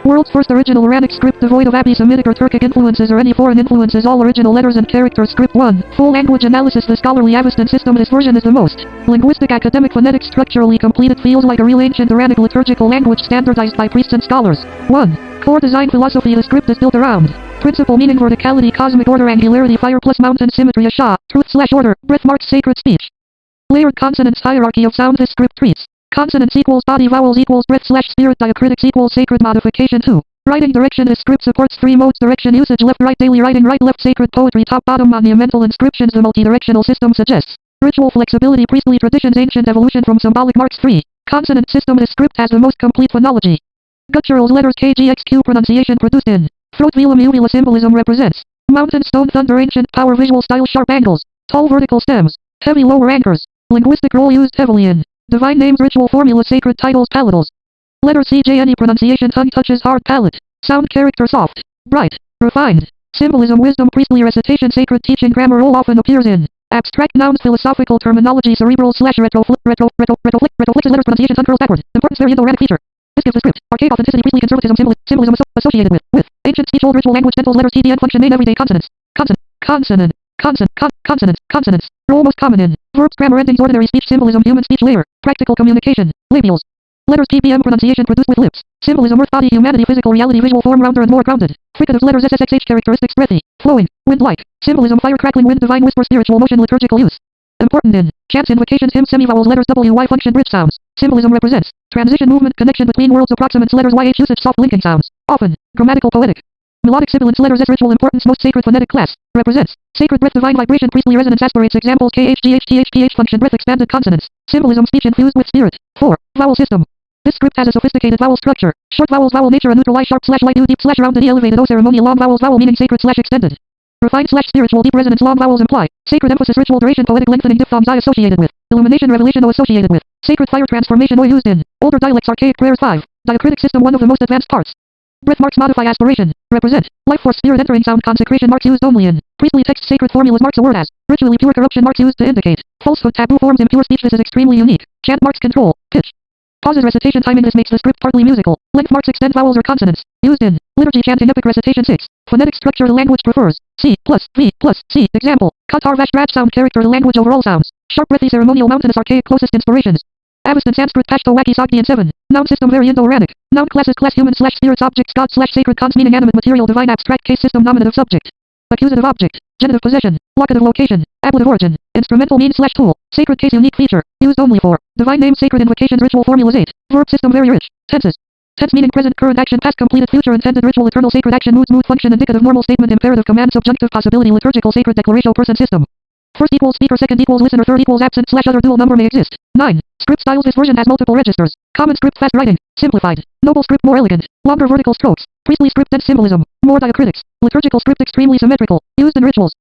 World's first original Iranic script devoid of Semitic or Turkic influences or any foreign influences. All original letters and characters. Script 1. Full language analysis. The scholarly Avestan system. This version is the most linguistic, academic, phonetic, structurally complete. It feels like a real ancient Iranic liturgical language standardized by priests and scholars. 1. Core design philosophy. The script is built around principle, meaning, verticality, cosmic order, angularity, fire plus mountain, symmetry, Asha, truth/order, breath marks, sacred speech. Layered consonants, hierarchy of sound. This script treats consonants equals body, vowels equals breath/spirit, diacritics equals sacred. Modification 2. Writing direction. This script supports 3 modes: direction usage, left right, daily writing, right left, sacred poetry, top bottom, monumental inscriptions. The multidirectional system suggests ritual flexibility, priestly traditions, ancient evolution from symbolic marks. 3. Consonant system. This script has the most complete phonology. Gutturals, letters KGXQ, pronunciation produced in throat, velum, uvula. Symbolism represents mountain, stone, thunder, ancient power, visual style, sharp angles, tall vertical stems, heavy lower anchors. Linguistic role used heavily in divine names, ritual formulas, sacred titles, palatals. Letter CJNE, pronunciation, tongue touches hard palate. Sound, character, soft, bright, refined. Symbolism, wisdom, priestly recitation, sacred teaching. Grammar role often appears in abstract nouns, philosophical terminology, cerebral/retroflexes. Letters, pronunciation, tongue curls backward. Importance, very Indo-Iranic feature. This gives the script archaic authenticity, priestly conservatism, symbolism associated with ancient speech, old ritual language, dentals, letters, TDN, function, main, everyday consonants. Consonants. Role most common in verbs, grammar, endings, ordinary speech. Symbolism, human speech layer, practical communication, labials. Letters, PPM, pronunciation produced with lips. Symbolism, earth, body, humanity, physical reality, visual form, rounder and more grounded. Fricatives, letters, SSXH, characteristics, breathy, flowing, wind-like. Symbolism, fire, crackling, wind, divine whisper, spiritual motion, liturgical use. Important in chants, invocations, hymns, semivowels, letters, WY, function, bridge sounds. Symbolism represents transition, movement, connection between worlds, approximants, letters, YH, usage, soft linking sounds. Often grammatical, poetic. Melodic sibilants, letters, S, ritual importance, most sacred phonetic class. Represents sacred breath, divine vibration, priestly resonance, aspirates. Examples, KH, GH, TH, PH, function, breath, expanded consonants. Symbolism, speech infused with spirit. 4. Vowel system. This script has a sophisticated vowel structure. Short vowels, vowel nature, a neutral I, sharp/light, U, deep/rounded E, elevated O, ceremonial. Long vowels, vowel meaning sacred/extended. Refined/spiritual, deep resonance. Long vowels imply sacred emphasis, ritual duration, poetic lengthening. Diphthongs, I associated with illumination, revelation. O associated with sacred fire, transformation. O used in older dialects, archaic prayers. 5. Diacritic system, one of the most advanced parts. Breath marks modify aspiration, represent life force, spirit entering sound. Consecration marks used only in priestly texts. Sacred formulas marks a word as ritually pure. Corruption marks used to indicate falsehood. Taboo forms impure speech. This is extremely unique. Chant marks control pitch. Pauses, recitation timing. This makes the script partly musical. Length marks extend vowels or consonants. Used in liturgy, chanting, epic recitation. 6. Phonetic structure. The language prefers C plus V plus C. Example, Qatar Vashraj. Sound, character. The language overall sounds sharp, breathy, ceremonial, mountainous, archaic. Closest inspirations: Avestan, Sanskrit, Pashto, Waki, Sogdian. 7. Noun system, very Indo-Iranic. Noun classes, class, human/spirits, objects, god/sacred, cons, meaning animate, material, divine, abstract. Case system, nominative, subject, accusative, object, genitive, possession, locative, location, ablative, origin, instrumental, means/tool. Sacred case, unique feature, used only for divine names, sacred invocations, ritual formulas. 8. Verb system, very rich. Tenses. Tense meaning present, current, action, past, completed, future, intended, ritual, eternal, sacred, action, moods, mood, function, indicative, normal, statement, imperative, command, subjunctive, possibility, liturgical, sacred, declaration, person system. First equals speaker, second equals listener, third equals absent/other, dual number may exist. 9. Script styles. This version has multiple registers. Common script, fast writing, simplified. Noble script, more elegant, longer vertical strokes. Priestly script, dense symbolism, more diacritics. Liturgical script, extremely symmetrical, used in rituals.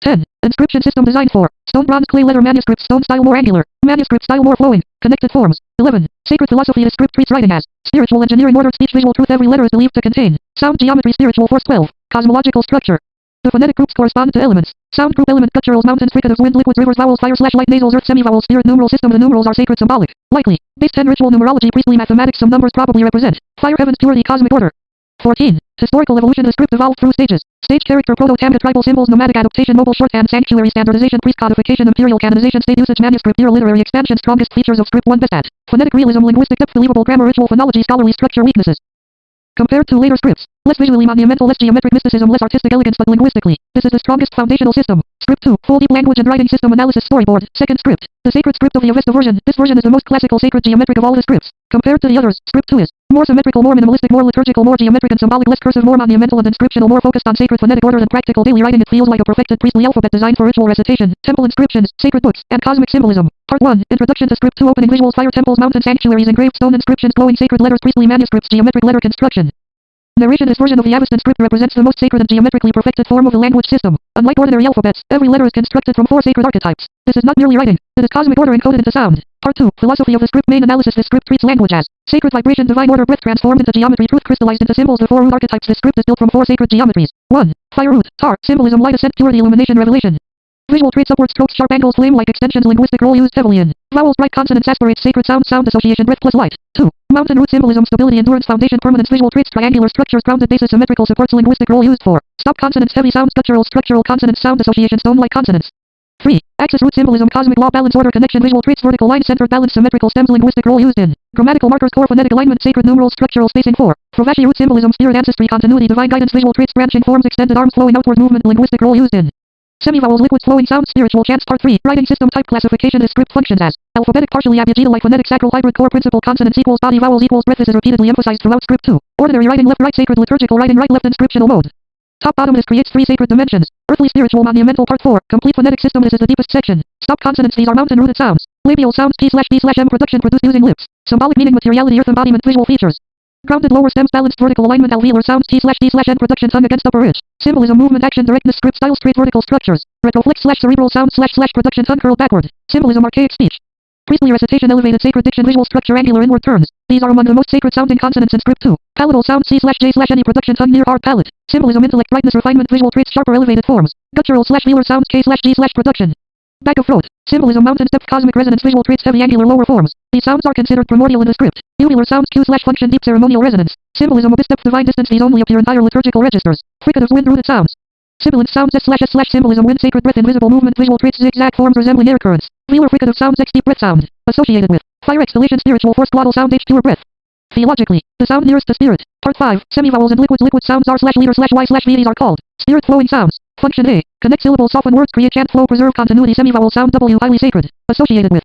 10. Inscription system designed for stone, bronze, clay, letter, manuscript. Stone style more angular, manuscript style more flowing, connected forms. 11. Sacred philosophy. The script treats writing as spiritual engineering, ordered speech, visual truth. Every letter is believed to contain sound, geometry, spiritual force. 12. Cosmological structure. The phonetic groups correspond to elements. Sound group element, gutturals, mountains, fricatives, wind, liquids, rivers, vowels, fire/light, nasals, earth, semivowels, spirit. Numeral system. The numerals are sacred, symbolic, likely. Base 10. Ritual numerology, priestly mathematics. Some numbers probably represent fire, heavens, purity, cosmic order. 14. Historical evolution. The script evolved through stages. Stage, character, proto-Tamda, tribal symbols, nomadic adaptation, mobile shorthand, sanctuary, standardization, priest codification, imperial canonization, state usage, manuscript, era, literary expansion. Strongest features of script 1. Best at phonetic realism, linguistic depth, believable grammar, ritual phonology, scholarly structure. Weaknesses compared to later scripts: less visually monumental, less geometric mysticism, less artistic elegance, but linguistically, this is the strongest foundational system. Script 2. Full deep language and writing system analysis, storyboard. Second script. The sacred script of the Avesta version. This version is the most classical, sacred, geometric of all the scripts. Compared to the others, script 2 is more symmetrical, more minimalistic, more liturgical, more geometric and symbolic, less cursive, more monumental and inscriptional, more focused on sacred phonetic order and practical daily writing. It feels like a perfected priestly alphabet designed for ritual recitation, temple inscriptions, sacred books, and cosmic symbolism. Part 1. Introduction to script 2. Opening visuals, fire, temples, mountain, sanctuaries, engraved stone inscriptions, glowing sacred letters, priestly manuscripts, geometric letter construction. Narration. This version of the Avestan script represents the most sacred and geometrically perfected form of the language system. Unlike ordinary alphabets, every letter is constructed from 4 sacred archetypes. This is not merely writing, it is cosmic order encoded into sound. Part 2. Philosophy of the script. Main analysis. This script treats language as sacred vibration, divine order, breath transformed into geometry, truth crystallized into symbols. The 4 root archetypes. This script is built from 4 sacred geometries. 1. Fire, root, tar, symbolism, light, ascent, purity, illumination, revelation. Visual traits: upward strokes, sharp angles, flame-like extensions. Linguistic role used heavily in vowels, bright consonants, aspirates, sacred sound, sound association, breath plus light. 2. Mountain root symbolism, stability, endurance, foundation, permanence, visual traits, triangular structures, grounded basis, symmetrical supports, linguistic role used for. Stop consonants, heavy sounds, structural consonants, sound association, stone-like consonants. 3. Axis root symbolism, cosmic law, balance, order, connection, visual traits, vertical line, centered, balance, symmetrical stems, linguistic role used in. Grammatical markers, core phonetic alignment, sacred numerals, structural spacing. 4. Fravashi root symbolism, spirit, ancestry, continuity, divine guidance, visual traits, branching forms, extended arms, flowing outward movement, linguistic role used in. Semivowels, liquids, flowing sounds, spiritual chants. Part 3. Writing system type classification is script functions as alphabetic, partially abjad-like, phonetic, sacral, hybrid, core principle, consonants equals body, vowels equals breath. This is repeatedly emphasized throughout script 2. Ordinary writing, left, right, sacred, liturgical writing, right, left, inscriptional mode. Top bottom. This creates 3 sacred dimensions. Earthly, spiritual, monumental. Part 4. Complete phonetic system. This is the deepest section. Stop consonants. These are mountain rooted sounds. Labial sounds. P/D/M production produced using lips. Symbolic meaning, materiality, earth embodiment, visual features. Grounded lower stems, balanced vertical alignment, alveolar sounds, T/D/N production, tongue against upper ridge. Symbolism, movement, action, directness, script style, straight vertical structures. Retroflex/cerebral sounds / production, tongue curled backward. Symbolism, archaic speech. Priestly recitation, elevated sacred diction, visual structure, angular inward turns. These are among the most sacred sounding consonants in script 2. Palatal sound, C/J/any production, tongue near hard palate. Symbolism, intellect, brightness, refinement, visual traits, sharper elevated forms. Guttural/velar sounds, K/G/production. Back of throat. Symbolism, mountain step, cosmic resonance, visual traits, heavy angular lower forms. These sounds are considered primordial in the script. Uvular sounds, Q/function, deep ceremonial resonance. Symbolism, abyss step, divine distance. These only appear in higher liturgical registers. Fricatives, wind rooted sounds. Sibilant sounds, S/S/ symbolism, wind, sacred breath, invisible movement, visual traits, zigzag forms resembling air currents. Velar fricative sounds, X, deep breath sound. Associated with fire, exhalation, spiritual force, glottal sound, H, pure breath. Theologically, the sound nearest to spirit. Part 5. Semivowels and liquids. Liquid sounds R/leader/Y/V. These are called spirit flowing sounds. Function A. Connect syllables, soften words, create chant flow, preserve continuity. Semivowel sound W, highly sacred. Associated with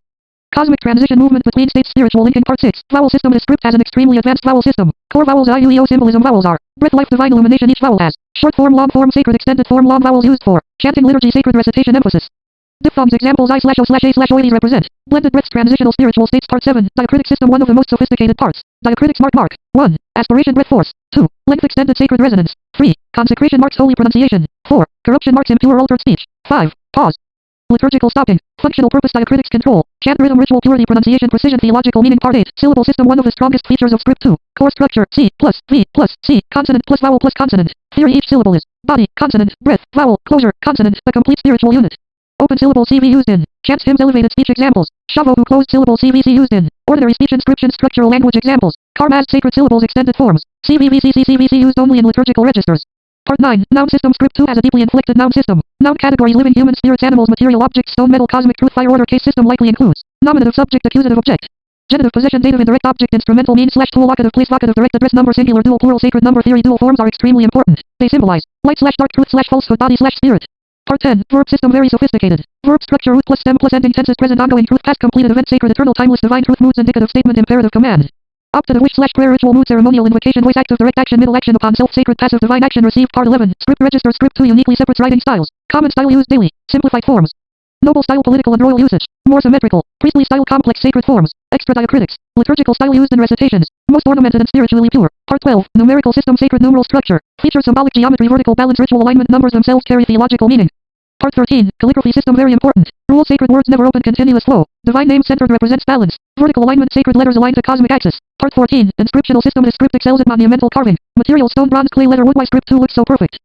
cosmic transition, movement between states, spiritual linking. Part 6. Vowel system. This script has an extremely advanced vowel system. Core vowels, IUEO. Symbolism, vowels are breath, life, divine illumination. Each vowel has short form, long form, sacred, extended form, long vowels used for chanting, liturgy, sacred recitation, emphasis. Diphthongs, examples, I/O/A/O. These represent blended breaths, transitional spiritual states. Part 7. Diacritic system, one of the most sophisticated parts. Diacritics, mark. 1. Aspiration, breath force. 2. Length, extended sacred resonance. 3. Consecration marks, holy pronunciation. 4. Corruption marks, impure altered speech. 5. Pause. Liturgical stopping. Functional purpose, diacritics control. Chant, rhythm, ritual, purity, pronunciation, precision, theological meaning. Part 8. Syllable system, one of the strongest features of script 2. Core structure, C plus V plus C, consonant plus vowel plus consonant. Theory, each syllable is body, consonant, breath, vowel, closure, consonant, a complete spiritual unit. Open syllable CV used in chants, hymns, elevated speech. Examples. Shavo, closed syllable, CVC used in ordinary speech, inscription, structural language. Examples. Karmaz, sacred syllables, extended forms. CVVC used only in liturgical registers. Part 9. Noun system. Script 2 has a deeply inflected noun system. Noun categories, living, human, spirits, animals, material, objects, stone, metal, cosmic, truth, fire. Order case system likely includes nominative, subject, accusative, object. Genitive, possession, dative, indirect, object, instrumental, means/tool, locative, place, vocative, direct address, number, singular, dual, plural, sacred number theory. Dual forms are extremely important. They symbolize light/dark, truth/falsehood, body/spirit. Part 10. Verb system, very sophisticated. Verb structure, root plus stem plus ending, tenses, present, ongoing, truth, past, completed, event, sacred, eternal, timeless, divine, truth, moods, indicative, statement, imperative, command. Optative, wish/prayer, ritual, mood, ceremonial, invocation, voice, active, direct action, middle action upon self, sacred, passive, divine action received. Part 11. Script register. Script 2 uniquely separates writing styles. Common style used daily. Simplified forms. Noble style, political and royal usage. More symmetrical. Priestly style, complex, sacred forms. Extra diacritics. Liturgical style used in recitations. Most ornamented and spiritually pure. Part 12. Numerical system, sacred numeral structure. Feature, symbolic geometry, vertical balance, ritual alignment. Numbers themselves carry theological meaning. Part 13. Calligraphy system, very important. Rule, sacred words never open, continuous flow. Divine name centered represents balance. Vertical alignment, sacred letters aligned to cosmic axis. Part 14. Inscriptional system. This script excels at monumental carving. Material, stone, bronze, clay, letter, wood. Why script 2 looks so perfect?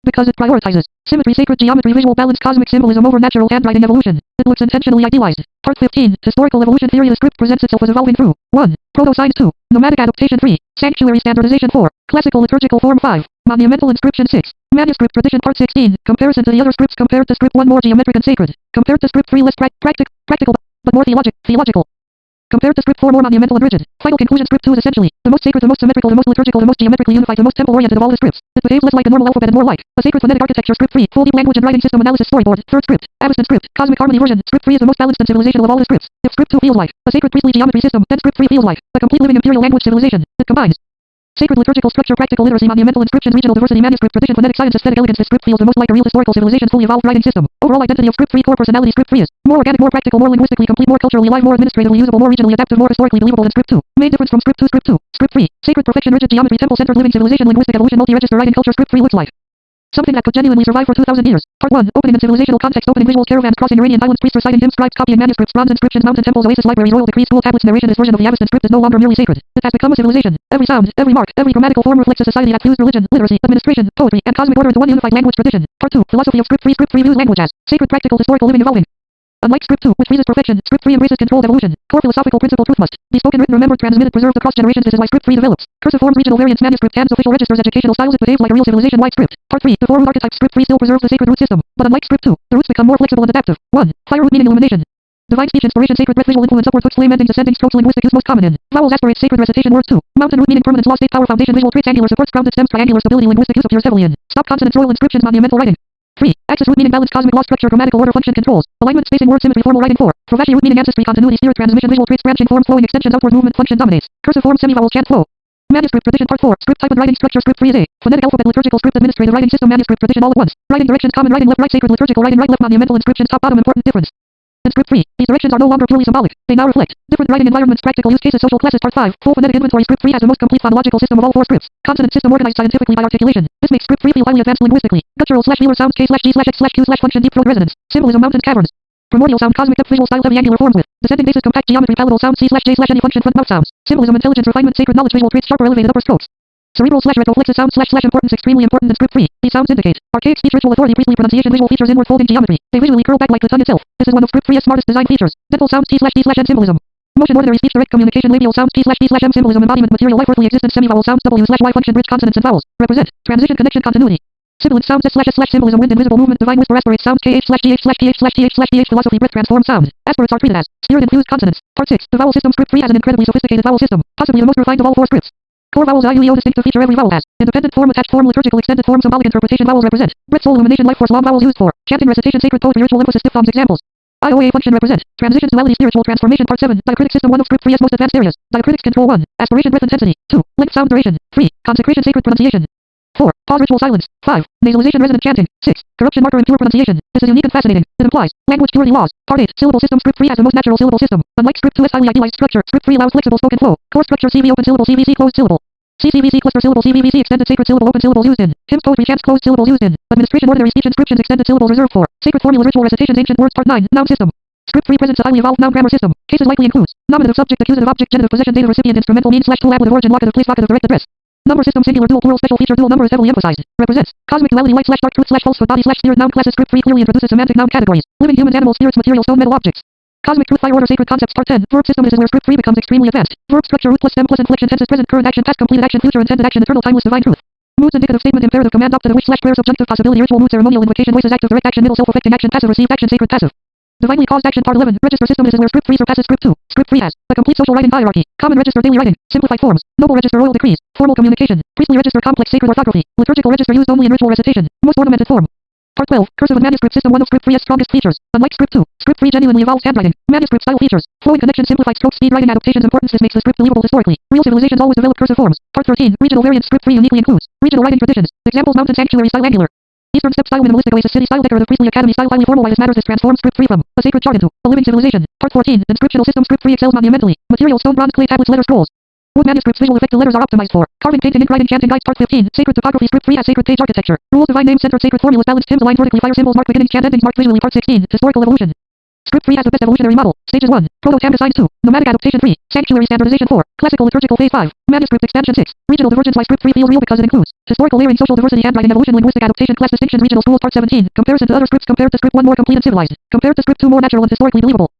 Because it prioritizes symmetry, sacred geometry, visual balance, cosmic symbolism over natural handwriting evolution. It looks intentionally idealized. Part 15. Historical evolution theory. The script presents itself as evolving through 1. Proto-signs. 2. Nomadic adaptation. 3. Sanctuary standardization. 4. Classical liturgical form. 5. Monumental inscription. 6. Manuscript tradition. Part 16. Comparison to the other scripts. Compared to script 1, more geometric and sacred. Compared to script 3, less practical, but more theological. Compared to script 4, more monumental and rigid. Final conclusion. Script 2 is essentially the most sacred, the most symmetrical, the most liturgical, the most geometrically unified, the most temple-oriented of all the scripts. It behaves less like a normal alphabet and more like a sacred phonetic architecture. Script 3. Full deep language and writing system analysis storyboard. Third script. Avestan script. Cosmic harmony version. Script 3 is the most balanced and civilizational of all the scripts. If script 2 feels like a sacred priestly geometry system, then script 3 feels like a complete living imperial language civilization. It combines sacred liturgical structure, practical literacy, monumental inscriptions, regional diversity, manuscript tradition, phonetic science, aesthetic elegance. This script feels the most like a real historical civilization, fully evolved writing system. Overall identity of script 3, core personality. Script 3 is more organic, more practical, more linguistically complete, more culturally alive, more administratively usable, more regionally adaptive, more historically believable than script 2. Main difference from script 2. Script 2. Script 3. Sacred perfection, rigid geometry, temple-centered living civilization, linguistic evolution, multi-register writing culture. Script 3 looks like something that could genuinely survive for 2,000 years. Part 1. Opening and civilizational context. Opening visuals, caravans crossing Iranian islands, priests reciting hymns, scribes copying manuscripts, bronze inscriptions, mountain temples, oasis libraries, royal decrees, school tablets. Narration. This version of the Avestan script is no longer merely sacred. It has become a civilization. Every sound, every mark, every grammatical form reflects a society that fused religion, literacy, administration, poetry, and cosmic order into one unified language tradition. Part 2. Philosophy of script 3. Script 3 views language as sacred, practical, historical, living, evolving. Unlike script 2, which freezes perfection, script 3 embraces controlled evolution. Core philosophical principle truth must be spoken, written, remembered, transmitted, preserved across generations. This is why script 3 develops. Cursive forms, regional variants, manuscript, hands, official registers, educational styles. It behaves like a real civilization-wide script. Part 3, the four root archetype. Script 3 still preserves the sacred root system, but unlike script 2, the roots become more flexible and adaptive. 1. Fire root meaning illumination. Divine speech inspiration, sacred breath, visual influence, upward hooks, flame endings, ascending strokes, linguistic use most common in vowels, aspirates, sacred recitation, words 2. Mountain root meaning permanence, law state, power, foundation, visual traits, angular supports, grounded stems, triangular stability, linguistic use appears heavily in stop consonants, royal inscriptions, monumental writing. 3. Axis root meaning balance, cosmic law, structure, grammatical order, function, controls, alignment, spacing, word symmetry, formal writing. 4. Provashi root meaning ancestry, continuity, spirit, transmission, visual traits, branching, form, flowing, extensions, outward movement, function, dominates. Cursive form, semivowel, chant, flow. Manuscript tradition part 4. Script type and writing structure. Script 3 is A. Phonetic alphabet, liturgical script, administrative writing system, manuscript tradition all at once. Writing directions, common writing left right, sacred liturgical writing right left, monumental inscriptions top bottom. Important difference. In script 3, these directions are no longer purely symbolic. They now reflect different writing environments, practical use cases, social classes. Part 5. Full phonetic inventory. Script 3 has the most complete phonological system of all 4 scripts. Consonant system organized scientifically by articulation. This makes script 3 feel highly advanced linguistically. Guttural slash velar sounds, K slash G slash X slash Q slash function, deep throat resonance. Symbolism, mountains, caverns. Primordial sound, cosmic depth, visual style, heavy angular forms with descending basis, compact geometry, palatable sound, C slash J slash any function, front mouth sounds. Symbolism, intelligence, refinement, sacred knowledge, visual traits, sharper elevated upper strokes. Cerebral slash retroflexes sound slash importance, extremely important in script 3. These sounds indicate archaic speech, ritual authority, priestly pronunciation, visual features, inward folding geometry. They visually curl back like the tongue itself. This is one of script 3's smartest design features. Dental sounds, T slash D slash N, symbolism. Motion, ordinary speech, direct communication, labial sounds, T slash D slash M, symbolism, embodiment, material, life, earthly existence, semivowel sounds, W slash Y, function, bridge, consonants and vowels. Represent, transition, connection, continuity. Sibilant sounds, S slash symbolism, wind, invisible movement, divine whisper, aspirate sounds, KH slash GH slash TH slash TH slash TH, philosophy, breath, transform sound. Aspirates are treated as spirit-infused consonants. Part 6. The vowel system. Script 3 has an incredibly sophisticated vowel system, possibly the most refined of all 4 scripts. Core vowels, IUEO, distinctive feature. Every vowel has independent form, attached form, liturgical extended form, symbolic interpretation. Vowels represent breath, soul, illumination, life force. Long vowels used for chanting, recitation, sacred poetry, ritual emphasis. Diphthongs. Examples. IOA function represent transition, duality, spiritual transformation. Part 7. Diacritic system. One of script 3's most advanced areas. Diacritics control. 1. Aspiration, breath, intensity. 2. Length, sound, duration. 3. Consecration, sacred pronunciation. 4. Pause, ritual, silence. 5. Nasalization, resonant chanting. 6. Corruption, marker, and pure pronunciation. This is unique and fascinating. It implies language purity laws. Part 8. Syllable system. Script 3 has the most natural syllable system. Unlike script 2's highly idealized structure, script 3 allows flexible spoken flow. Core structure: CV open syllable, CVC closed syllable. CCVC cluster syllable, CVVC extended sacred syllable, open syllables used in hymns, poetry, chants, closed syllables used in administration, ordinary speech, inscriptions, extended syllables reserved for sacred formulas, ritual recitations, ancient words. Part 9. Noun system. Script 3 presents a highly evolved noun grammar system. Cases likely includes nominative, subject, accusative, object, genitive, possession, dative, recipient, instrumental, means slash tool, ablative, origin, locative, place, vocative, direct address. Number system. Singular, dual, plural, special feature. Dual number is heavily emphasized. Represents cosmic duality, light slash dark, truth slash falsehood, body slash spirit. Noun classes. Script 3 clearly introduces semantic noun categories: living humans, animals, spirits, material, stone, metal, objects. Cosmic truth, fire, order, sacred concepts. Part 10. Verb system. This is where script 3 becomes extremely advanced. Verb structure: root plus stem plus inflection, tenses, present, current action, past, completed action, future, intended action, eternal, timeless, divine truth. Moods: indicative statement, imperative, command, optative, wish slash prayer, subjunctive, possibility, ritual, mood, ceremonial, invocation, voices, active, direct action, middle, self-affecting action, passive, received action, sacred, passive. Divinely caused action. Part 11. Register system. This is where script 3 surpasses script 2. Script 3 has a complete social writing hierarchy. Common register, daily writing, simplified forms, noble register, royal decrees, formal communication, priestly register, complex sacred orthography, liturgical register used only in ritual recitation, most ornamented form. Part 12. Cursive and manuscript system. One of script 3's strongest features. Unlike script 2, script 3 genuinely evolves handwriting. Manuscript style features: flowing connection, simplified strokes, speed, writing adaptations. Importance: this makes the script believable historically. Real civilizations always develop cursive forms. Part 13. Regional variants. Script 3 uniquely includes regional writing traditions. Examples: mountain sanctuary style, angular. Eastern steppe style, minimalistic oasis city style, decorative priestly academy style, highly formal. Why this matters: this transforms script 3 from a sacred chart into a living civilization. Part 14. Inscriptional system. Script 3 excels monumentally. Materials: stone, bronze, clay, tablets, letter, scrolls. Wood manuscripts. Visual effect: the letters are optimized for carving, painting, ink, writing, chanting, guides. Part 15. Sacred typography. Script 3 has sacred page architecture. Rules: divine names centered, sacred formulas balanced, hymns aligned vertically, fire symbols marked beginnings, chant endings marked visually. Part 16. Historical evolution. Script 3 has the best evolutionary model. Stages: 1. Proto-tam designs. 2. Nomadic adaptation. 3. Sanctuary standardization. 4. Classical liturgical phase. 5. Manuscript expansion. 6. Regional divergence. Why script 3 feels real: because it includes historical layering, social diversity, handwriting evolution, linguistic adaptation, class distinctions, regional schools. Part 17. Comparison to other scripts. Compared to script 1, more complete and civilized. Compared to script 2, more natural and historically believable.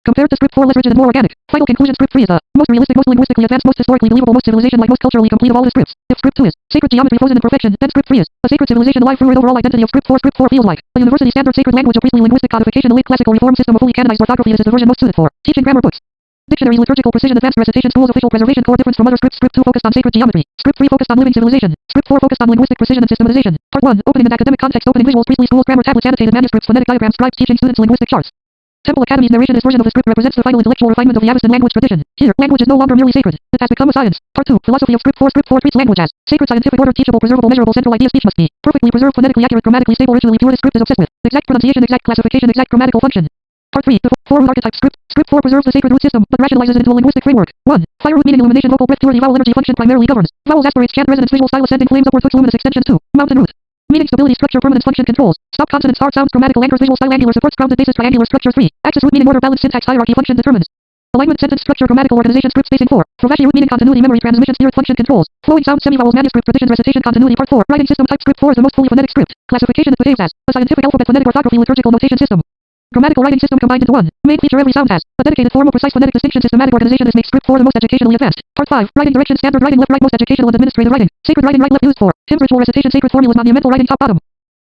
Compared to script 4, less rigid and more organic. Final conclusion: script 3 is the most realistic, most linguistically advanced, most historically believable, most civilization-like, most culturally complete of all the scripts. If script 2 is sacred geometry frozen in perfection, then script 3 is a sacred civilization alive, fluid overall identity of script 4. Script 4 feels like a university standard sacred language, a priestly linguistic codification, a late classical reform system, a fully canonized orthography. This is the version most suited for teaching grammar books, dictionaries, liturgical precision, advanced recitation, schools, official preservation. Core difference from other scripts: script 2 focused on sacred geometry, script 3 focused on living civilization, script 4 focused on linguistic precision and systematization. Part 1. Opening and academic context. Opening: visuals, priestly schools, grammar tablets, annotated manuscripts, phonetic diagrams, scribes teaching students linguistic charts. Temple Academy's narration. This version of the script represents the final intellectual refinement of the Avestan language tradition. Here, language is no longer merely sacred. It has become a science. Part 2. Philosophy of script 4. Script 4 treats language as sacred, scientific, order, teachable, preservable, measurable, central idea. Speech must be perfectly preserved, phonetically accurate, grammatically stable, ritually pure. This script is obsessed with exact pronunciation, exact classification, exact grammatical function. Part 3. The four root archetype. Script 4 preserves the sacred root system, but rationalizes it into a linguistic framework. 1. Fire root meaning illumination, vocal breath, purity, vowel energy, function primarily governs vowels, aspirates, chant, resonance, visual style, ascending, flames, upward hooks, luminous extension. 2. Mountain root meaning stability, structure, permanence, function, controls, stop consonants, hard sounds, grammatical anchors, visual style, angular supports, grounded basis, triangular structure. 3. Axis root meaning order, balance, syntax, hierarchy, function, determines alignment, sentence structure, grammatical organization. Script spacing. 4. Provashi root meaning continuity, memory, transmission, spirit, function, controls, flowing sounds, semivowels, manuscript traditions, recitation, continuity. Part 4. Writing system type. Script 4 is the most fully phonetic script. Classification: it behaves as a scientific alphabet, phonetic orthography, liturgical notation system. Grammatical writing system combined into one. Main feature every sound has. A dedicated form of precise phonetic distinction. Systematic organization. This makes script 4 the most educationally advanced. Part 5. Writing direction. Standard writing left right. Most educational and administrative writing. Sacred writing right left used for. Hymns ritual recitation. Sacred formulas. Monumental writing top bottom.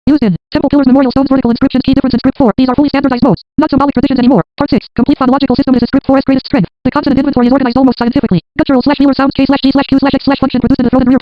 Used in temple pillars, memorial stones, vertical inscriptions. Key difference in script 4. These are fully standardized modes, not symbolic traditions anymore. Part 6. Complete phonological system is a script 4's greatest strength. The consonant inventory is organized almost scientifically. Guttural /velar sounds K/G/Q/X/function produced in the throat and rear.